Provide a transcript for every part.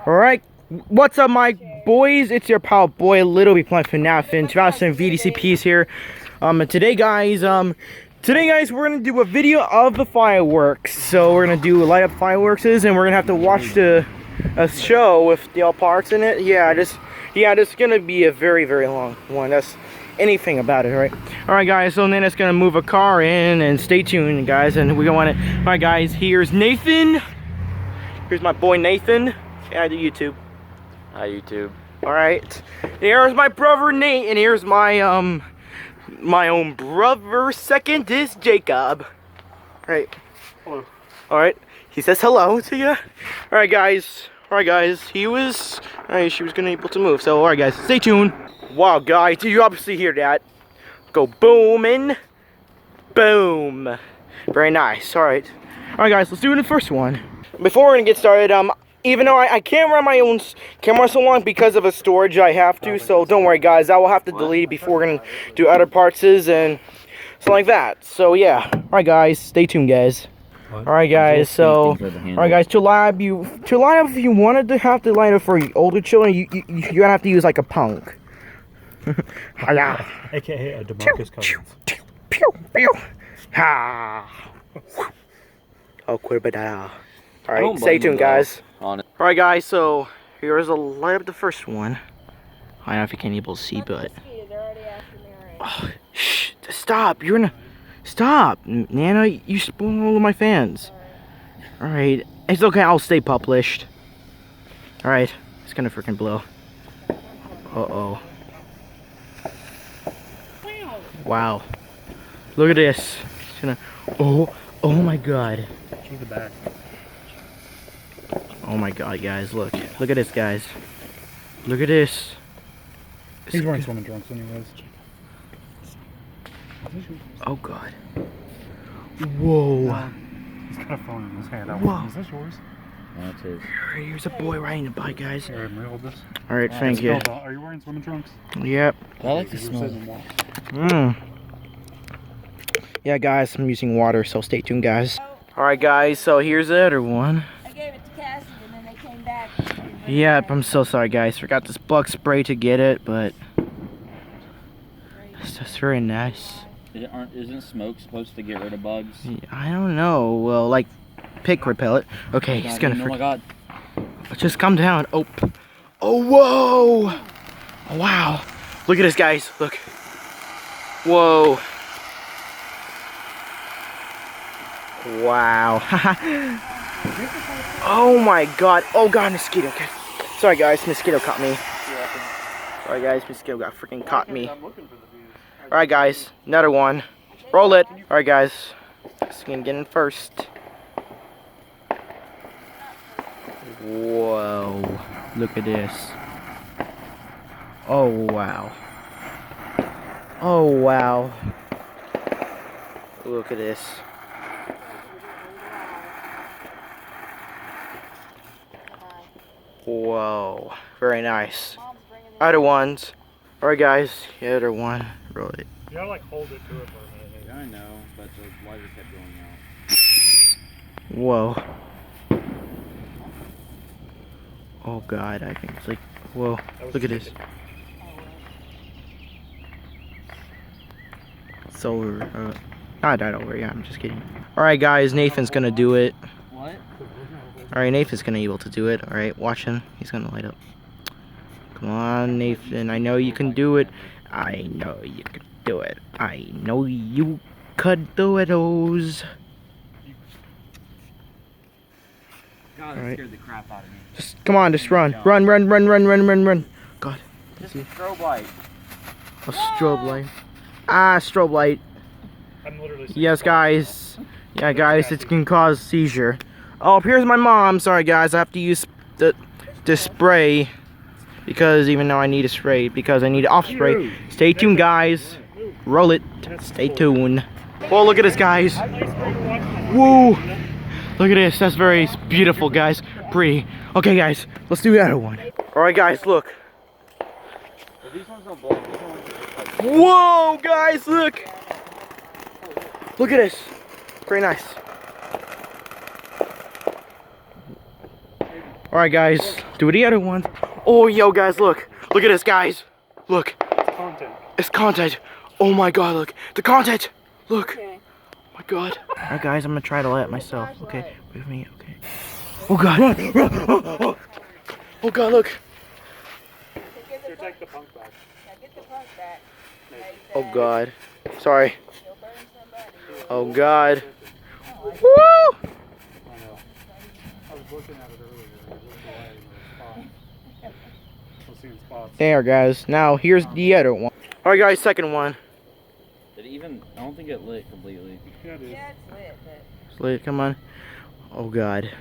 Alright, what's up my boys? It's your pal boy Little be playing FNAF and 2000 VDCPs here. And today guys, we're gonna do a video of the fireworks. So we're gonna do light up fireworks and we're gonna have to watch a show with the all parts in it. This is gonna be a very long one. That's anything about it, right? Alright guys, so then it's gonna move a car in and stay tuned guys, and we want it. Alright guys, here's Nathan. Here's my boy Nathan. I do YouTube. Hi YouTube. Alright. Here's my brother Nate, and here's my my own brother. Second is Jacob. Right. Hello. Alright. He says hello to you. Alright guys. She was gonna be able to move. So alright guys, stay tuned. Wow guys, you obviously hear that. Go boom and boom. Very nice. Alright. Alright guys, let's do the first one. Before we're gonna get started, even though I can't run my own camera so long because of a storage, I have to, so don't worry guys, I will have to delete it before we're gonna do other parts and something like that. So yeah, alright guys, stay tuned guys. Alright guys, so alright guys, to light up if you wanted to have to light up for older children, you're gonna have to use like a punk. AKA a DeMarcus Cousins. Oh, quit that. Alright, stay tuned guys. Alright guys, so here's a light up the first one. I don't know if you can able to see, but oh, shh, stop, you're gonna stop, Nana, you spoiled all of my fans. Alright, it's okay, I'll stay published. Alright, it's gonna freaking blow. Uh-oh. Wow. Look at this. It's gonna, oh my god. Change the back. Oh my god, guys, look at this, guys. Look at this. He's wearing swimming trunks anyways. Oh god. Whoa. He's got a phone in his hand. Whoa. Is this yours? That's his. Here's a boy riding a bike, guys. Alright, may I hold this? Alright, thank you. Are you wearing swimming trunks? Yep. I like the smell. Yeah, guys, I'm using water, so stay tuned, guys. Alright, guys, so here's the other one. I gave it to Cassie and then they came back. Yep, I'm so sorry, guys. Forgot this bug spray to get it, but it's just very nice. Isn't smoke supposed to get rid of bugs? I don't know. Well, like pick repellent. Okay, he's gonna. Oh my god! Just calm down. Oh, whoa! Oh, wow! Look at this, guys. Look. Whoa! Wow! Oh my god! Oh god, mosquito! Okay. Sorry, guys. Mosquito caught me. Sorry, guys. Mosquito got freaking caught me. Alright guys, another one. Roll it. Alright guys, just gonna get in first. Whoa, look at this. Oh wow. Oh wow. Look at this. Whoa, very nice. Other ones. Alright guys, the other one. Roll it. You gotta like hold it to it for a minute. I know, but the lighter kept going out. Whoa. Oh god, I think it's like, whoa, look at this. So, not that over, yeah, I'm just kidding. Alright guys, Nathan's gonna do it. What? Alright, Nathan's gonna be able to do it. Alright, watch him. He's gonna light up. Come on, Nathan, I know you can do it. I know you can do it. I know you could do it, O's. God, that scared the crap out of me. Just, come on, just run. Run. God. This is strobe light. A strobe light. Ah, strobe light. I'm literally Yes, guys. Yeah, guys, it can cause seizure. Oh, here's my mom. Sorry, guys, I have to use the spray. Because even though I need a spray, because I need off spray. Stay tuned, guys. Roll it. Stay tuned. Well, look at this, guys. Woo! Look at this. That's very beautiful, guys. Pretty. Okay, guys, let's do the other one. All right, guys, look. Whoa, guys, look. Look at this. Very nice. Alright, guys. Do the other one. Oh, yo, guys, look. Look at this, guys. Look. It's content. It's content. Oh my god, look. The content. Look. Okay. Oh my god. Alright, guys, I'm gonna try to let myself. Okay. Wait for me. Okay. Oh god. Run, run. Oh god, look. Get the Here, take the punk back. Now get the punk back. Oh god. Sorry. You'll burn somebody. Oh god. Woo! I know. I was looking at it earlier. It looked away in the spot. I was seeing spots. There, guys. Now, here's the other one. Alright, guys, second one. Did it even? I don't think it lit completely. Yeah, dude. Yeah, it's lit, but Slade, come on. Oh god.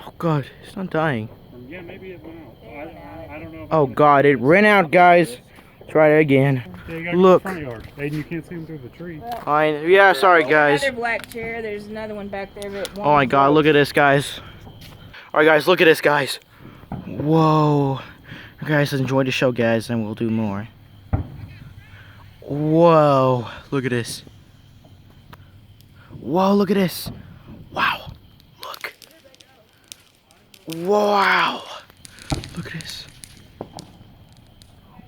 Oh god, it's not dying. Yeah, maybe it went out. I don't know. If Oh god, it ran out, guys. Try it again. Yeah, you gotta Look. Go to the front yard. Aiden, you can't see him through the tree. Yeah, sorry, guys. another black chair. There's another one back there. But Oh my god, look at this, guys. Alright, guys, look at this, guys. Whoa. Guys, enjoy the show, guys, and we'll do more. Whoa. Look at this. Whoa, look at this. Wow. Look. Wow. Look at this.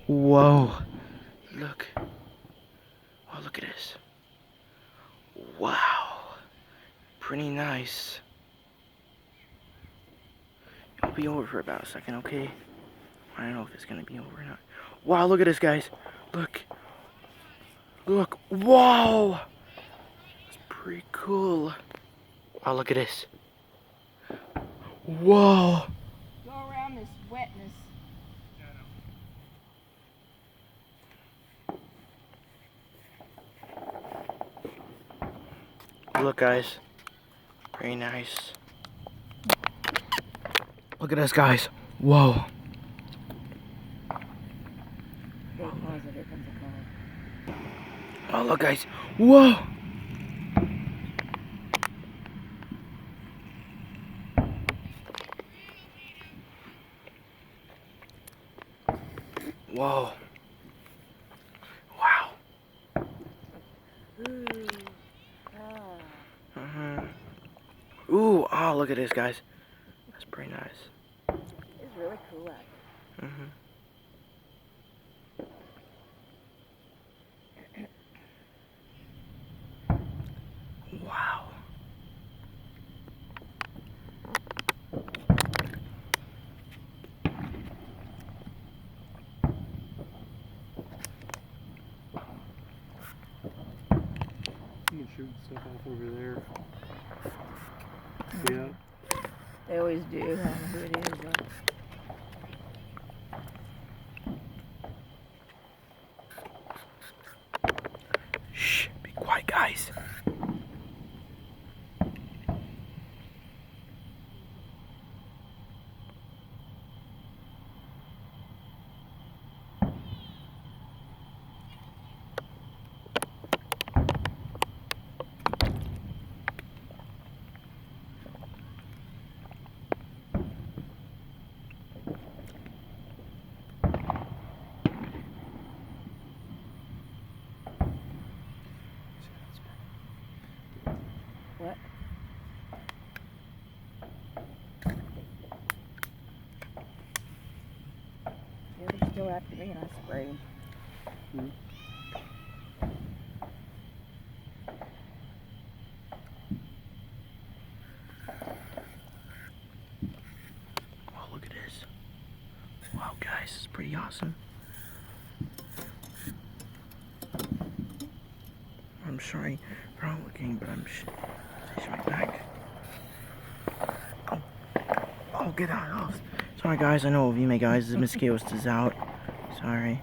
Whoa. Look. Oh, look at this. Wow. Pretty nice. It'll be over for about a second, okay? I don't know if it's gonna be over or not. Wow, look at this, guys. Look. Look. Whoa. That's pretty cool. Wow, look at this. Whoa. Go around this wetness. Look, guys. Very nice. Look at this, guys. Whoa. Oh, look, guys. Whoa. Whoa. Wow. Ooh, oh, look at this, guys. That's pretty nice. It's really cool out here. Wow. Someone shooting stuff off over there. Yeah. They always do. I don't know who it is, but Shh, be quiet, guys. what? Yeah, they're still after me and I spray them. Oh, look at this. Wow, guys, it's pretty awesome. I'm sorry for not looking, but I'm my back. Oh, get out. Oh, sorry, guys. I know you may, guys. The mosquitoes is out. Sorry.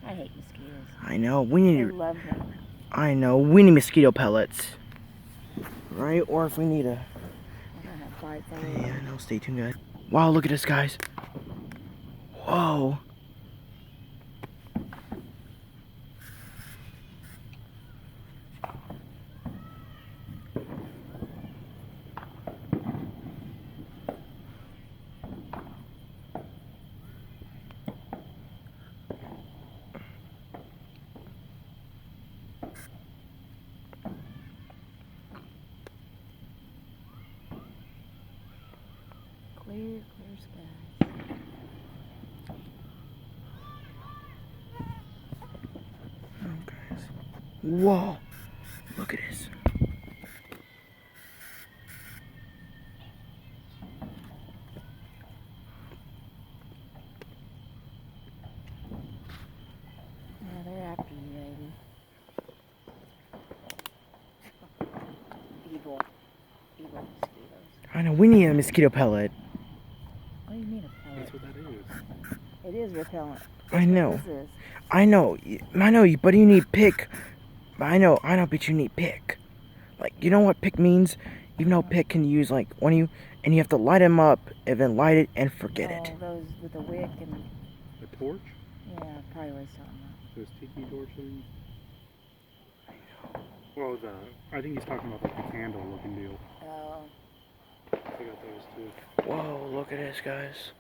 I hate mosquitoes. I know. We I need. love them. I know. We need mosquito pellets. Right? Or if we need a. I don't have bites on Yeah, I know. Stay tuned, guys. Wow, look at this, guys. Whoa. Clear, clear skies. Oh, guys. Whoa. Look at this. Yeah, they're after you, baby. Evil. Evil mosquitoes. I know, we need a mosquito pellet. What do you mean a pellet? That's what that is. It is repellent. I know. This is. I know, but you need pick. I know, but you need pick. Like, you know what pick means? Even though pick can use, like, when you, and you have to light them up, and then light it, and forget it. Those with the wick and, A torch? yeah, probably what he's talking about. Those tiki torch things? Well, I think he's talking about like the candle looking deal. Oh. I got those too. Whoa, look at this, guys.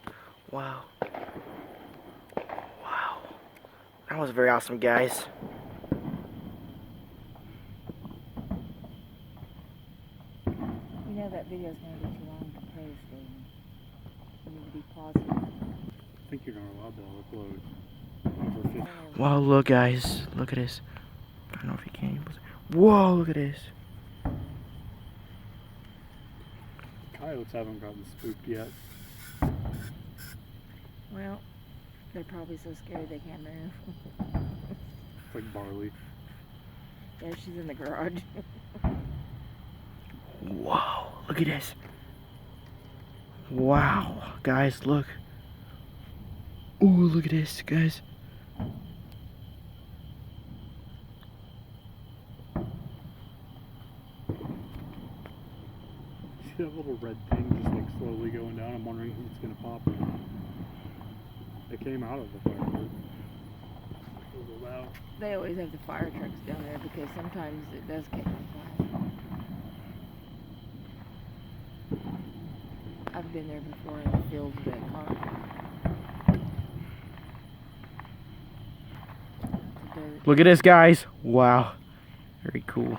Wow. Wow. That was very awesome, guys. You know that video's going to be too long to post, Steven. You need to be pausing. I think you're not allowed to upload over 50. Wow, look, guys. Look at this. I don't know if you can. Whoa, look at this. Coyotes haven't gotten spooked yet. Well, they're probably so scared they can't move. It's like barley. Yeah, she's in the garage. Whoa, look at this. Wow, guys, look. Ooh, look at this, guys. See that little red thing just like slowly going down? I'm wondering who's gonna pop it. It came out of the firework. It out. They always have the fire trucks down there because sometimes it does catch on fire. I've been there before in the fields that caught. Look at this, guys. Wow. Very cool.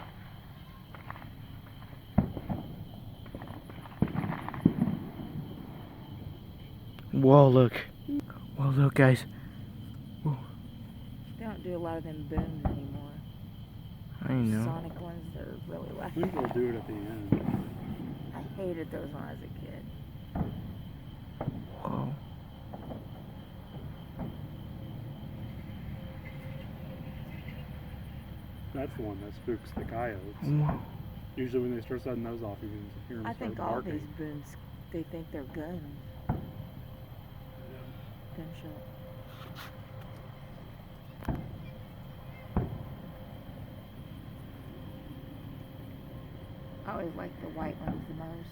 Whoa, look. Whoa, look, guys. Whoa. They don't do a lot of them booms anymore. I know. Sonic ones, they're really I loud. think they'll do it at the end. I hated those when I was a kid. Whoa. That's the one that spooks the coyotes. Whoa. Usually when they start setting those off, you can hear them I start think all barking. these booms, they think they're guns. Gunshot. I always like the white ones the most.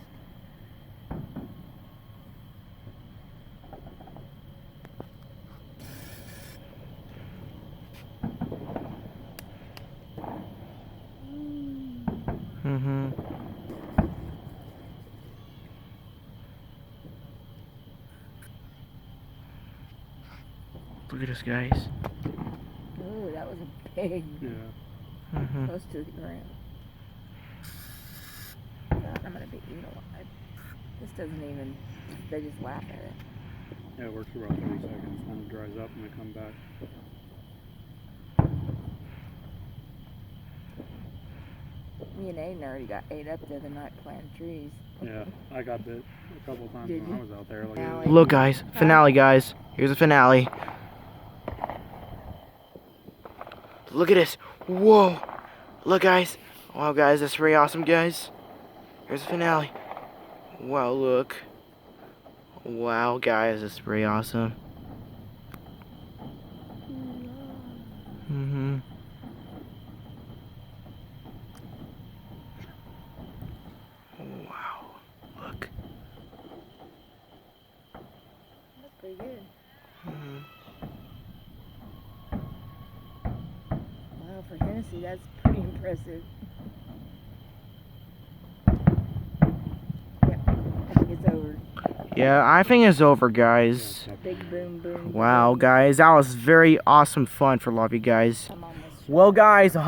Mm-hmm. Look at this, guys. Ooh, that was a big, Yeah. Mm-hmm. close to the ground. God, I'm gonna be eaten alive. This doesn't even, they just laugh at it. Yeah, it works for about 30 seconds. Then it dries up and they come back. Me and Aiden already got ate up the other night planting trees. Yeah, I got bit a couple of times Did when I you? was out there. Like, Now Look, guys. Finale, guys. Here's the finale. Look at this. Whoa. Look, guys. Wow, guys. That's pretty awesome, guys. Here's the finale. Wow, look. Wow, guys. That's pretty awesome. Mm-hmm. Wow. Look. That's pretty good. Mhm. Wow, for Hennessy, that's pretty impressive. Yep, I think it's over. Yeah, I think it's over, guys. Big boom, boom. Wow, boom. guys, that was very awesome fun for a lot of you guys. I'm almost Well, guys, I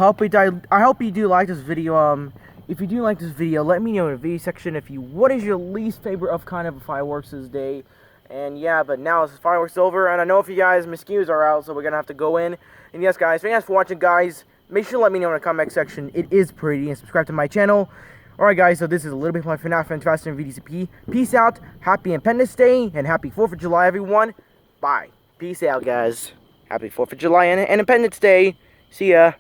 hope you do like this video. If you do like this video, let me know in the video section what is your least favorite of kind of fireworks this day. And yeah, but now this fireworks over, and I know if you guys mosquitoes are out, so we're gonna have to go in. And yes, guys, thank you guys for watching, guys. Make sure to let me know in the comment section. It is pretty, and subscribe to my channel. Alright, guys, so this is a little bit for now from Faster and VDCP. Peace out, happy Independence Day, and happy 4th of July, everyone. Bye. Peace out, guys. Happy 4th of July and Independence Day. See ya.